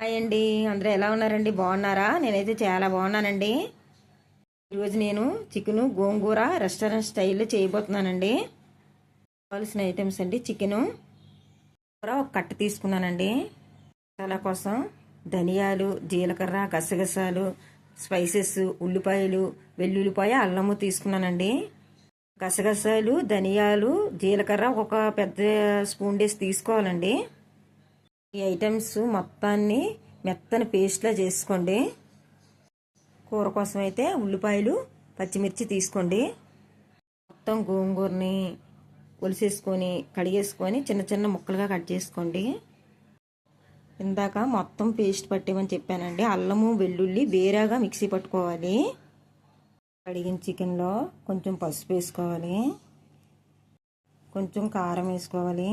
Hi అండి. అందరూ ఎలా ఉన్నారండి? బాగున్నారా? నేనైతే చాలా బాగున్నానండి. ఈరోజు నేను చికెను గోంగూర రెస్టారెంట్ స్టైల్లో చేయబోతున్నానండి. కావాల్సిన ఐటమ్స్ అండి: చికెను ఒక కట్ట తీసుకున్నానండి. మసాలా కోసం ధనియాలు, జీలకర్ర, గసగసాలు, స్పైసెస్, ఉల్లిపాయలు, వెల్లుల్లిపాయ, అల్లము తీసుకున్నానండి. గసగసాలు, ధనియాలు, జీలకర్ర ఒక పెద్ద స్పూన్ వేసి తీసుకోవాలండి. ఈ ఐటమ్స్ మొత్తాన్ని మెత్తని పేస్ట్లా చేసుకోండి. కూర కోసం అయితే ఉల్లిపాయలు, పచ్చిమిర్చి తీసుకోండి. మొత్తం గోంగూరని ఒలిసేసుకొని కడిగేసుకొని చిన్న చిన్న ముక్కలుగా కట్ చేసుకోండి. ఇందాక మొత్తం పేస్ట్ పట్టేమని చెప్పానండి. అల్లము, వెల్లుల్లి వేరేగా మిక్సీ పట్టుకోవాలి. కడిగిన చికెన్లో కొంచెం పసుపు వేసుకోవాలి, కొంచెం కారం వేసుకోవాలి,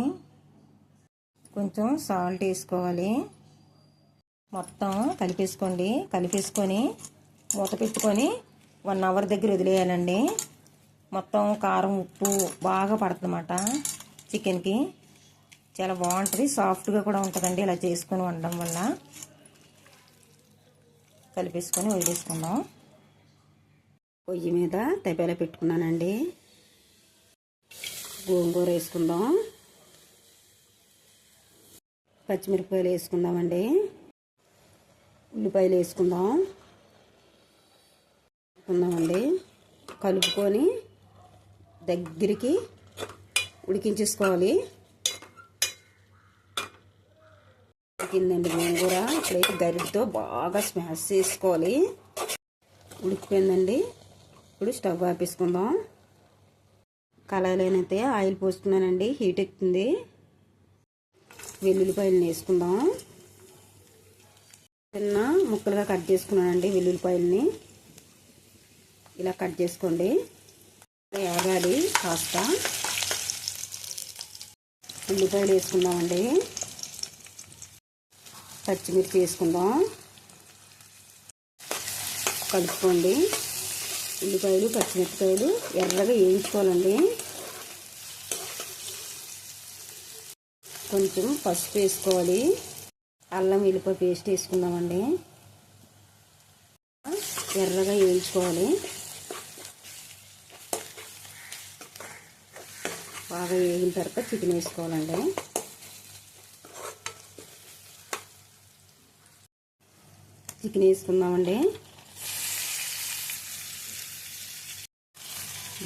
కొంచెం సాల్ట్ వేసుకోవాలి. మొత్తం కలిపేసుకొని మూత పెట్టుకొని 1 అవర్ దగ్గర వదిలేయాలండి. మొత్తం కారం, ఉప్పు బాగా పడుతుందన్నమాట. చికెన్కి చాలా బాగుంటుంది, సాఫ్ట్గా కూడా ఉంటుందండి ఇలా చేసుకొని వండడం వల్ల. కలిపేసుకొని వదిలేసుకుందాం. పొయ్యి మీద తపేలా పెట్టుకున్నానండి. గోంగూర వేసుకుందాం. పచ్చిమిరపకాయలు వేసుకుందామండి. ఉల్లిపాయలు వేసుకుందామండి. కలుపుకొని దగ్గరికి ఉడికించేసుకోవాలి. ఉడికిందండి గోంగూర. ఇప్పుడైతే గరిటతో బాగా స్మాష్ చేసుకోవాలి. ఉడికిపోయిందండి. ఇప్పుడు స్టవ్ ఆపేసుకుందాం. కళాయిలోనైతే ఆయిల్ పోసుకున్నానండి. హీట్ ఎక్కుతుంది. వెల్లుల్లిపాయలను వేసుకుందాం. చిన్న ముక్కలుగా కట్ చేసుకున్నానండి. వెల్లుల్లిపాయలని ఇలా కట్ చేసుకోండి. వేగాలి కాస్త. ఉల్లిపాయలు వేసుకుందామండి. పచ్చిమిర్చి వేసుకుందాం. కలుపుకోండి. ఉల్లిపాయలు, పచ్చిమిరపకాయలు ఎర్రగా వేయించుకోవాలండి. కొంచెం పసుపు వేసుకోవాలి. అల్లం వెల్లుల్లి పేస్ట్ వేసుకుందామండి. ఎర్రగా వేయించుకోవాలి. బాగా వేగిన తర్వాత చికెన్ వేసుకోవాలండి. చికెన్ వేసుకుందామండి.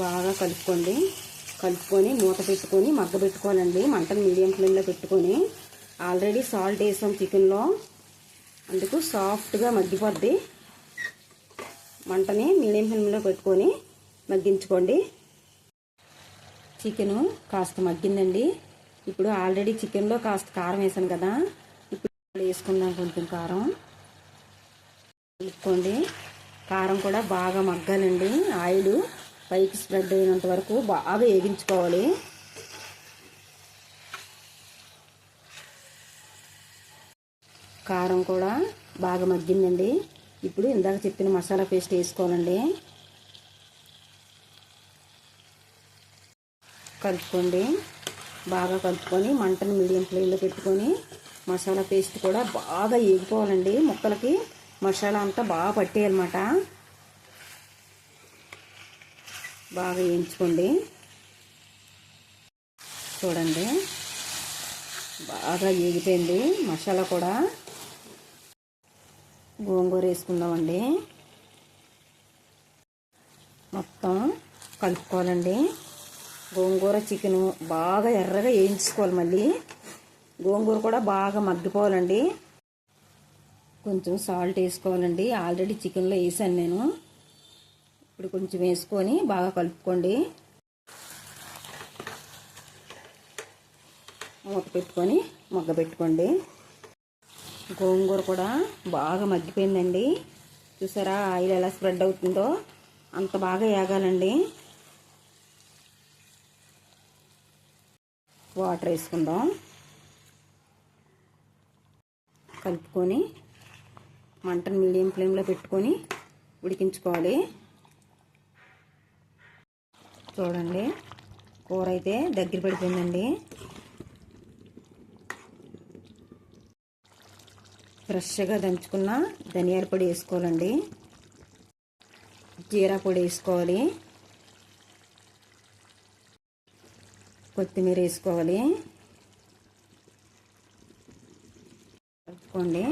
బాగా కలుపుకొని మూత పెట్టుకొని మగ్గబెట్టుకోవాలండి. మంటను మీడియం ఫ్లేమ్లో పెట్టుకొని. ఆల్రెడీ సాల్ట్ వేసాం చికెన్లో, అందుకు సాఫ్ట్గా మగ్గిపోద్ది. మంటని మీడియం ఫ్లేమ్లో పెట్టుకొని మగ్గించుకోండి. చికెను కాస్త మగ్గిందండి. ఇప్పుడు ఆల్రెడీ చికెన్లో కాస్త కారం వేసాను కదా, ఇప్పుడు వేసుకుందాం కొంచెం కారం. కలుపుకోండి. కారం కూడా బాగా మగ్గాలండి. ఆయిల్ పైకి స్ప్రెడ్ అయినంత వరకు బాగా వేగించుకోవాలి. కారం కూడా బాగా మగ్గిందండి. ఇప్పుడు ఇందాక చెప్పిన మసాలా పేస్ట్ వేసుకోవాలండి. కలుపుకోండి. బాగా కలుపుకొని మంటను మీడియం ఫ్లేమ్లో పెట్టుకొని మసాలా పేస్ట్ కూడా బాగా వేగిపోవాలండి. ముక్కలకి మసాలా అంతా బాగా పట్టేయాలన్నమాట. బాగా వేయించుకోండి. చూడండి బాగా వేగిపోయింది మసాలా కూడా. గోంగూర వేసుకుందామండి. మొత్తం కలుపుకోవాలండి. గోంగూర చికెను బాగా ఎర్రగా వేయించుకోవాలి. మళ్ళీ గోంగూర కూడా బాగా మగ్గిపోవాలండి. కొంచెం సాల్ట్ వేసుకోవాలండి. ఆల్రెడీ చికెన్లో వేసాను నేను. ఇప్పుడు కొంచెం వేసుకొని బాగా కలుపుకోండి. మూత పెట్టుకొని మగ్గబెట్టుకోండి. గోంగూర కూడా బాగా మగ్గిపోయిందండి. చూసారా ఆయిల్ ఎలా స్ప్రెడ్ అవుతుందో? అంత బాగా వేగాలండి. వాటర్ వేసుకుందాం. కలుపుకొని మంటను మీడియం ఫ్లేమ్లో పెట్టుకొని ఉడికించుకోవాలి. చూడండి కూర అయితే దగ్గర పడిపోయిందండి. ఫ్రెష్గా దంచుకున్న ధనియాల పొడి వేసుకోవాలండి, జీరా పొడి వేసుకోవాలి, కొత్తిమీర వేసుకోవాలి. కలుపుకోండి.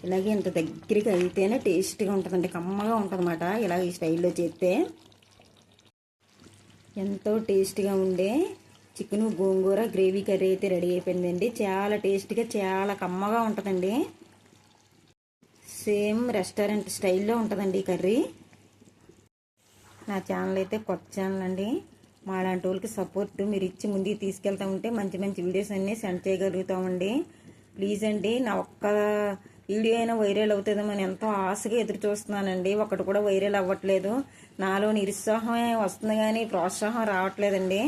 ఇలాగే ఇంత దగ్గరికి అయితేనే టేస్ట్గా ఉంటుందండి, కమ్మగా ఉంటుందన్నమాట. ఇలాగ ఈ స్టైల్లో చేస్తే ఎంతో టేస్ట్గా ఉండే చికెను గోంగూర గ్రేవీ కర్రీ అయితే రెడీ అయిపోయిందండి. చాలా టేస్ట్గా చాలా కమ్మగా ఉంటుందండి. సేమ్ రెస్టారెంట్ స్టైల్లో ఉంటుందండి ఈ కర్రీ. నా ఛానల్ అయితే కొత్త ఛానల్ అండి. మాలాంటి వాళ్ళకి సపోర్ట్ మీరు ఇచ్చి ముందుకు తీసుకెళ్తా ఉంటే మంచి మంచి వీడియోస్ అన్నీ సెండ్ చేయగలుగుతామండి. ప్లీజ్ అండి, నా ఒక్క వీడియో అయినా వైరల్ అవుతుందేమో అని ఎంతో ఆశగా ఎదురు చూస్తున్నానండి. ఒకటి కూడా వైరల్ అవ్వట్లేదు. నాలో నిరుత్సాహమే వస్తుంది కానీ ప్రోత్సాహం రావట్లేదండి.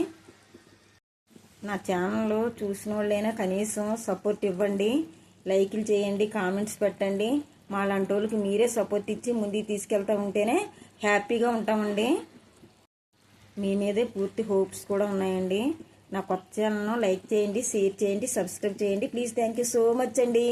నా ఛానల్ చూసిన వాళ్ళైనా కనీసం సపోర్ట్ ఇవ్వండి, లైకులు చేయండి, కామెంట్స్ పెట్టండి. మాలాంటి వాళ్ళకి మీరే సపోర్ట్ ఇచ్చి ముందుకు తీసుకెళ్తా ఉంటేనే హ్యాపీగా ఉంటామండి. మీ మీదే పూర్తి హోప్స్ కూడా ఉన్నాయండి. నా కొత్త ఛానల్ను లైక్ చేయండి, షేర్ చేయండి, సబ్స్క్రైబ్ చేయండి please. Thank you so much అండి.